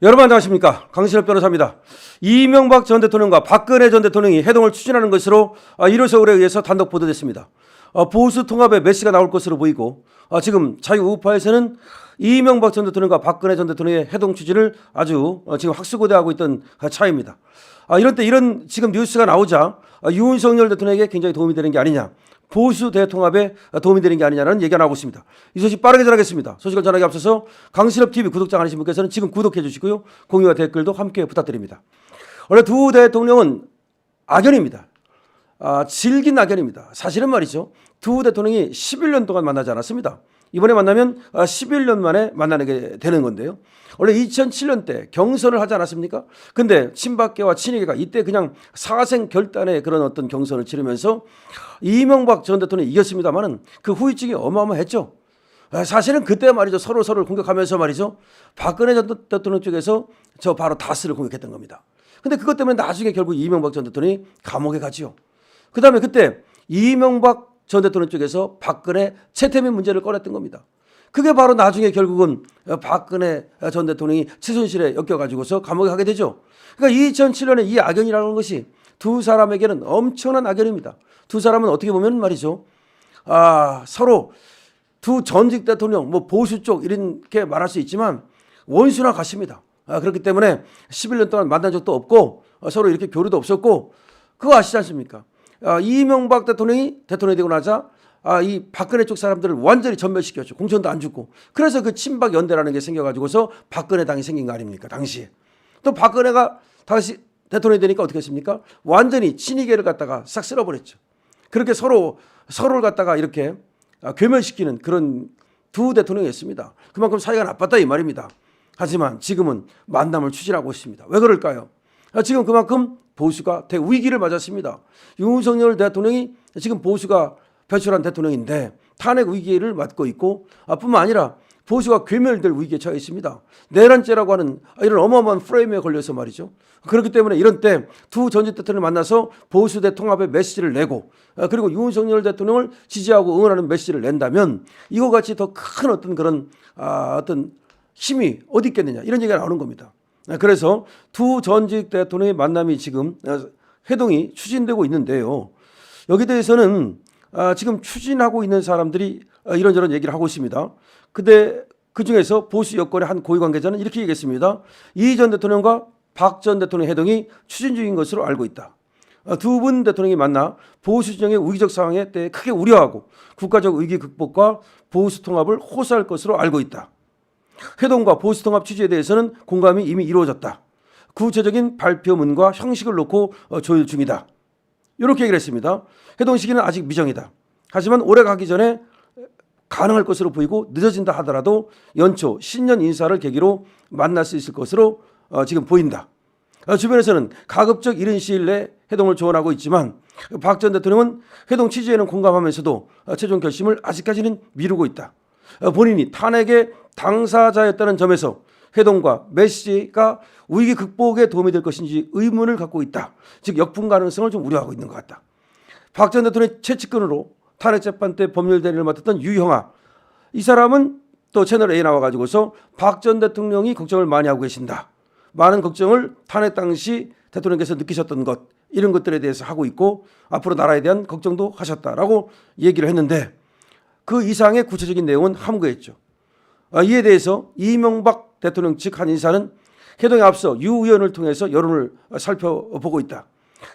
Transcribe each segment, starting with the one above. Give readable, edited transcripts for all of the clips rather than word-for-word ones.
여러분 안녕하십니까. 강신업 변호사입니다. 이명박 전 대통령과 박근혜 전 대통령이 회동을 추진하는 것으로 일요서울에 의해서 단독 보도됐습니다. 보수 통합의 메시가 나올 것으로 보이고 지금 자유우파에서는 이명박 전 대통령과 박근혜 전 대통령의 회동 추진을 아주 지금 학수고대하고 있던 차이입니다. 이런 때 이런 지금 뉴스가 나오자 윤석열 대통령에게 굉장히 도움이 되는 게 아니냐, 보수 대통합에 도움이 되는 게 아니냐는 얘기가 나오고 있습니다. 이 소식 빠르게 전하겠습니다. 소식을 전하기 앞서서 강신업TV 구독자 아니신 분께서는 지금 구독해 주시고요. 공유와 댓글도 함께 부탁드립니다. 원래 두 대통령은 악연입니다. 질긴 악연입니다. 사실은 말이죠. 두 대통령이 11년 동안 만나지 않았습니다. 이번에 만나면 11년 만에 만나게 되는 건데요. 원래 2007년 때 경선을 하지 않았습니까? 근데 친박계와 친이계가 이때 그냥 사생 결단의 그런 어떤 경선을 치르면서 이명박 전 대통령이 이겼습니다만은 그 후유증이 어마어마했죠. 사실은 그때 말이죠. 서로를 공격하면서 말이죠. 박근혜 전 대통령 쪽에서 저 바로 다스를 공격했던 겁니다. 근데 그것 때문에 나중에 결국 이명박 전 대통령이 감옥에 가지요. 그 다음에 그때 이명박 전 대통령 쪽에서 박근혜 최태민 문제를 꺼냈던 겁니다. 그게 바로 나중에 결국은 박근혜 전 대통령이 최순실에 엮여가지고서 감옥에 가게 되죠. 그러니까 2007년에 이 악연이라는 것이 두 사람에게는 엄청난 악연입니다. 두 사람은 어떻게 보면 말이죠. 서로 두 전직 대통령, 뭐 보수 쪽 이렇게 말할 수 있지만 원수나 같습니다. 그렇기 때문에 11년 동안 만난 적도 없고 서로 이렇게 교류도 없었고, 그거 아시지 않습니까? 이명박 대통령이 대통령이 되고 나자 이 박근혜 쪽 사람들을 완전히 전멸시켰죠. 공천도 안 주고. 그래서 그 친박 연대라는 게 생겨가지고서 박근혜 당이 생긴 거 아닙니까? 당시에. 또 박근혜가 다시 대통령이 되니까 어떻게 했습니까? 완전히 친이계를 갖다가 싹 쓸어버렸죠. 그렇게 서로를 갖다가 이렇게 괴멸시키는 그런 두 대통령이었습니다. 그만큼 사이가 나빴다 이 말입니다. 하지만 지금은 만남을 추진하고 있습니다. 왜 그럴까요? 지금 그만큼 보수가 대위기를 맞았습니다. 윤석열 대통령이 지금 보수가 배출한 대통령인데 탄핵 위기를 맞고 있고, 뿐만 아니라 보수가 괴멸될 위기에 처해 있습니다. 내란죄라고 하는 이런 어마어마한 프레임에 걸려서 말이죠. 그렇기 때문에 이런 때 두 전직 대통령을 만나서 보수 대통합의 메시지를 내고, 그리고 윤석열 대통령을 지지하고 응원하는 메시지를 낸다면 이거 같이 더 큰 어떤 그런 어떤 힘이 어디 있겠느냐, 이런 얘기가 나오는 겁니다. 그래서 두 전직 대통령의 만남이 지금 회동이 추진되고 있는데요. 여기 대해서는 지금 추진하고 있는 사람들이 이런저런 얘기를 하고 있습니다. 근데 그중에서 보수 여권의 한 고위 관계자는 이렇게 얘기했습니다. 이 전 대통령과 박 전 대통령 회동이 추진 중인 것으로 알고 있다. 두 분 대통령이 만나 보수 진영의 위기적 상황에 대해 크게 우려하고 국가적 위기 극복과 보수 통합을 호소할 것으로 알고 있다. 회동과 보수 통합 취지에 대해서는 공감이 이미 이루어졌다. 구체적인 발표문과 형식을 놓고 조율 중이다. 이렇게 얘기를 했습니다. 회동 시기는 아직 미정이다. 하지만 올해 가기 전에 가능할 것으로 보이고, 늦어진다 하더라도 연초 신년 인사를 계기로 만날 수 있을 것으로 지금 보인다. 주변에서는 가급적 이른 시일 내 회동을 조언하고 있지만 박 전 대통령은 회동 취지에는 공감하면서도 최종 결심을 아직까지는 미루고 있다. 본인이 탄핵의 당사자였다는 점에서 회동과 메시지가 위기 극복에 도움이 될 것인지 의문을 갖고 있다. 즉 역풍 가능성을 좀 우려하고 있는 것 같다. 박 전 대통령의 최측근으로 탄핵재판 때 법률대리를 맡았던 유형아, 이 사람은 또 채널A에 나와가지고서 박 전 대통령이 걱정을 많이 하고 계신다. 많은 걱정을 탄핵 당시 대통령께서 느끼셨던 것, 이런 것들에 대해서 하고 있고 앞으로 나라에 대한 걱정도 하셨다라고 얘기를 했는데, 그 이상의 구체적인 내용은 함구했죠. 이에 대해서 이명박 대통령 측 한 인사는 회동에 앞서 유 의원을 통해서 여론을 살펴보고 있다.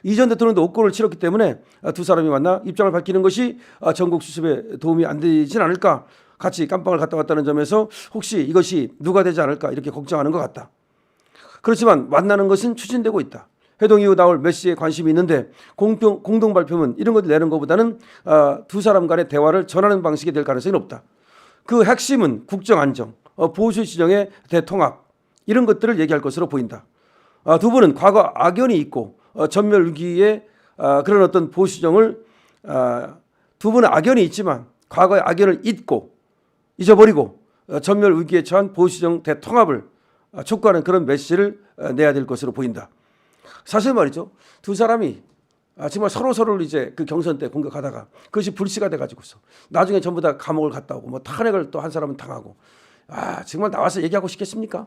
이 전 대통령도 옥고를 치렀기 때문에 두 사람이 만나 입장을 밝히는 것이 전국 수습에 도움이 안 되진 않을까, 같이 깜빵을 갔다 왔다는 점에서 혹시 이것이 누가 되지 않을까 이렇게 걱정하는 것 같다. 그렇지만 만나는 것은 추진되고 있다. 회동 이후 나올 메시지에 관심이 있는데 공동 발표문 이런 것을 내는 것보다는 두 사람 간의 대화를 전하는 방식이 될 가능성이 높다. 그 핵심은 국정 안정, 보수 진영의 대통합, 이런 것들을 얘기할 것으로 보인다. 두 분은 과거 악연이 있고 전멸 위기에 그런 어떤 보수 진영을, 두 분은 악연이 있지만 과거의 악연을 잊어버리고 전멸 위기에 처한 보수 진영 대통합을 촉구하는 그런 메시지를 내야 될 것으로 보인다. 사실 말이죠. 두 사람이 정말 서로를 이제 그 경선 때 공격하다가 그것이 불씨가 돼가지고서 나중에 전부 다 감옥을 갔다 오고 뭐 탄핵을 또 한 사람은 당하고, 정말 나와서 얘기하고 싶겠습니까?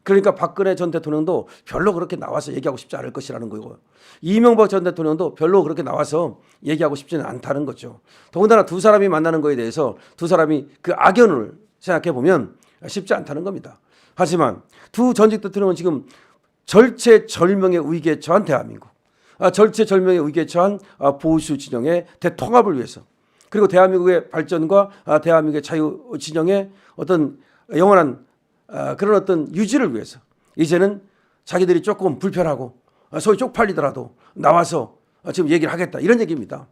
그러니까 박근혜 전 대통령도 별로 그렇게 나와서 얘기하고 싶지 않을 것이라는 거고요. 이명박 전 대통령도 별로 그렇게 나와서 얘기하고 싶지는 않다는 거죠. 더군다나 두 사람이 만나는 거에 대해서 두 사람이 그 악연을 생각해 보면 쉽지 않다는 겁니다. 하지만 두 전직 대통령은 지금 절체절명의 위기에 처한 대한민국, 절체절명의 위기에 처한 보수 진영의 대통합을 위해서, 그리고 대한민국의 발전과 대한민국의 자유 진영의 어떤 영원한 그런 어떤 유지를 위해서 이제는 자기들이 조금 불편하고 소위 쪽팔리더라도 나와서 지금 얘기를 하겠다, 이런 얘기입니다.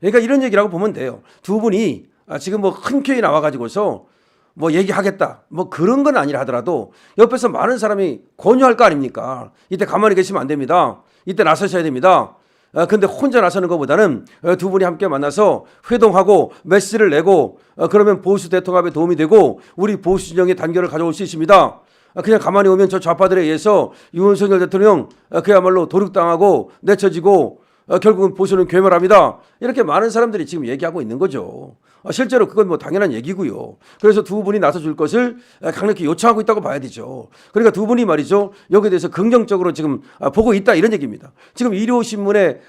그러니까 이런 얘기라고 보면 돼요. 두 분이 지금 뭐 흔쾌히 나와가지고서 뭐 얘기하겠다 뭐 그런 건 아니라 하더라도 옆에서 많은 사람이 권유할 거 아닙니까? 이때 가만히 계시면 안 됩니다. 이때 나서셔야 됩니다. 근데 혼자 나서는 것보다는 두 분이 함께 만나서 회동하고 메시지를 내고 그러면 보수 대통합에 도움이 되고 우리 보수 진영의 단결을 가져올 수 있습니다. 그냥 가만히 오면 저 좌파들에 의해서 윤석열 대통령 그야말로 도륙당하고 내쳐지고 결국은 보수는 괴멸합니다. 이렇게 많은 사람들이 지금 얘기하고 있는 거죠. 실제로 그건 뭐 당연한 얘기고요. 그래서 두 분이 나서줄 것을 강력히 요청하고 있다고 봐야 되죠. 그러니까 두 분이 말이죠, 여기에 대해서 긍정적으로 지금 보고 있다, 이런 얘기입니다. 지금 일요신문의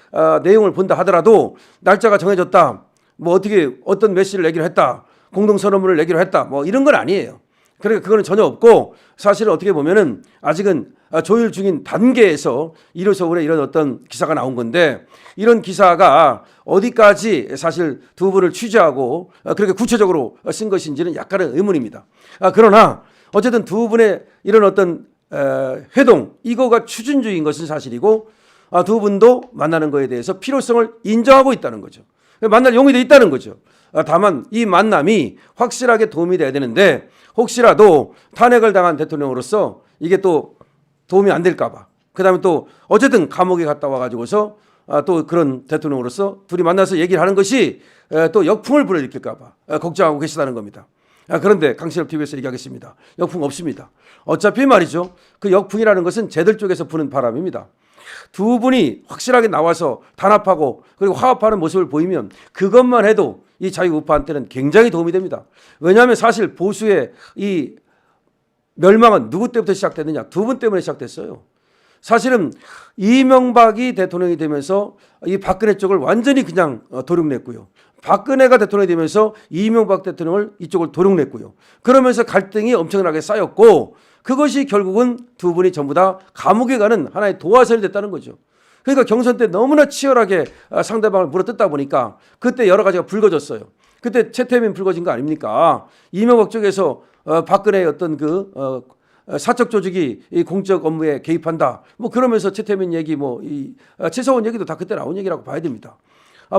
내용을 본다 하더라도 날짜가 정해졌다, 뭐 어떻게 어떤 메시지를 내기로 했다, 공동선언문을 내기로 했다, 뭐 이런 건 아니에요. 그러니까 그거는 전혀 없고 사실은 어떻게 보면은 아직은 조율 중인 단계에서 일요서울에 이런 어떤 기사가 나온 건데, 이런 기사가 어디까지 사실 두 분을 취재하고 그렇게 구체적으로 쓴 것인지는 약간은 의문입니다. 그러나 어쨌든 두 분의 이런 어떤 회동, 이거가 추진주의인 것은 사실이고 두 분도 만나는 거에 대해서 필요성을 인정하고 있다는 거죠. 만날 용의도 있다는 거죠. 다만 이 만남이 확실하게 도움이 돼야 되는데 혹시라도 탄핵을 당한 대통령으로서 이게 또 도움이 안 될까 봐, 그 다음에 또 어쨌든 감옥에 갔다 와가지고서 또 그런 대통령으로서 둘이 만나서 얘기를 하는 것이 또 역풍을 불러일으킬까 봐 걱정하고 계시다는 겁니다. 그런데 강신업 TV에서 얘기하겠습니다. 역풍 없습니다. 어차피 말이죠, 그 역풍이라는 것은 쟤들 쪽에서 부는 바람입니다. 두 분이 확실하게 나와서 단합하고 그리고 화합하는 모습을 보이면 그것만 해도 이 자유우파한테는 굉장히 도움이 됩니다. 왜냐하면 사실 보수의 이 멸망은 누구 때부터 시작됐느냐? 두 분 때문에 시작됐어요. 사실은 이명박이 대통령이 되면서 이 박근혜 쪽을 완전히 그냥 도륙냈고요. 박근혜가 대통령이 되면서 이명박 대통령을 이쪽을 도륙냈고요. 그러면서 갈등이 엄청나게 쌓였고 그것이 결국은 두 분이 전부 다 감옥에 가는 하나의 도화선이 됐다는 거죠. 그러니까 경선 때 너무나 치열하게 상대방을 물어뜯다 보니까 그때 여러 가지가 불거졌어요. 그때 최태민 불거진 거 아닙니까? 이명박 쪽에서 박근혜의 어떤 그 사적 조직이 이 공적 업무에 개입한다, 뭐 그러면서 최태민 얘기, 뭐 이 최서원 얘기도 다 그때 나온 얘기라고 봐야 됩니다.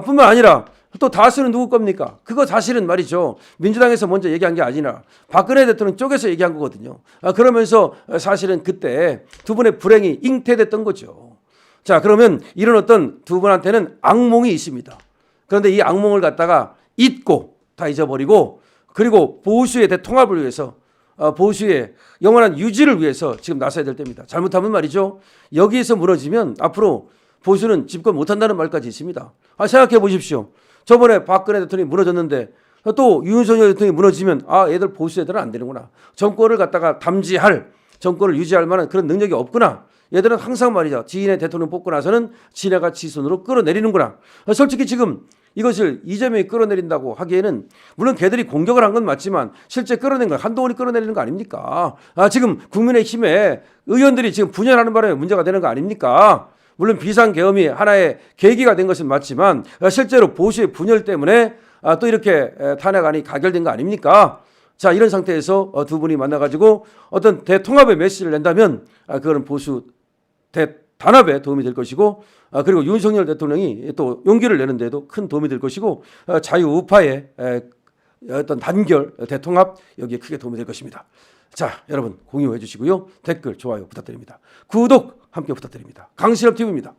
뿐만 아니라 또 다수는 누구 겁니까? 그거 사실은 말이죠, 민주당에서 먼저 얘기한 게 아니라 박근혜 대통령 쪽에서 얘기한 거거든요. 그러면서 사실은 그때 두 분의 불행이 잉태됐던 거죠. 자, 그러면 이런 어떤 두 분한테는 악몽이 있습니다. 그런데 이 악몽을 갖다가 잊고 다 잊어버리고 그리고 보수의 대통합을 위해서 보수의 영원한 유지를 위해서 지금 나서야 될 때입니다. 잘못하면 말이죠, 여기에서 무너지면 앞으로 보수는 집권 못한다는 말까지 있습니다. 생각해 보십시오. 저번에 박근혜 대통령이 무너졌는데 또 윤석열 대통령이 무너지면 얘들 보수 애들은 안 되는구나. 정권을 갖다가 담지할, 정권을 유지할 만한 그런 능력이 없구나. 얘들은 항상 말이죠, 지인의 대통령 뽑고 나서는 지네가 지손으로 끌어내리는구나. 솔직히 지금 이것을 이재명이 끌어내린다고 하기에는 물론 걔들이 공격을 한 건 맞지만 실제 끌어낸 건 한동훈이 끌어내리는 거 아닙니까? 지금 국민의힘에 의원들이 지금 분열하는 바람에 문제가 되는 거 아닙니까? 물론 비상계엄이 하나의 계기가 된 것은 맞지만 실제로 보수의 분열 때문에 또 이렇게 탄핵안이 가결된 거 아닙니까? 자, 이런 상태에서 두 분이 만나가지고 어떤 대통합의 메시지를 낸다면 그거는 보수 대단합에 도움이 될 것이고 그리고 윤석열 대통령이 또 용기를 내는 데도 큰 도움이 될 것이고 자유우파의 어떤 단결, 대통합, 여기에 크게 도움이 될 것입니다. 자, 여러분 공유해 주시고요. 댓글, 좋아요 부탁드립니다. 구독 함께 부탁드립니다. 강신업 TV입니다.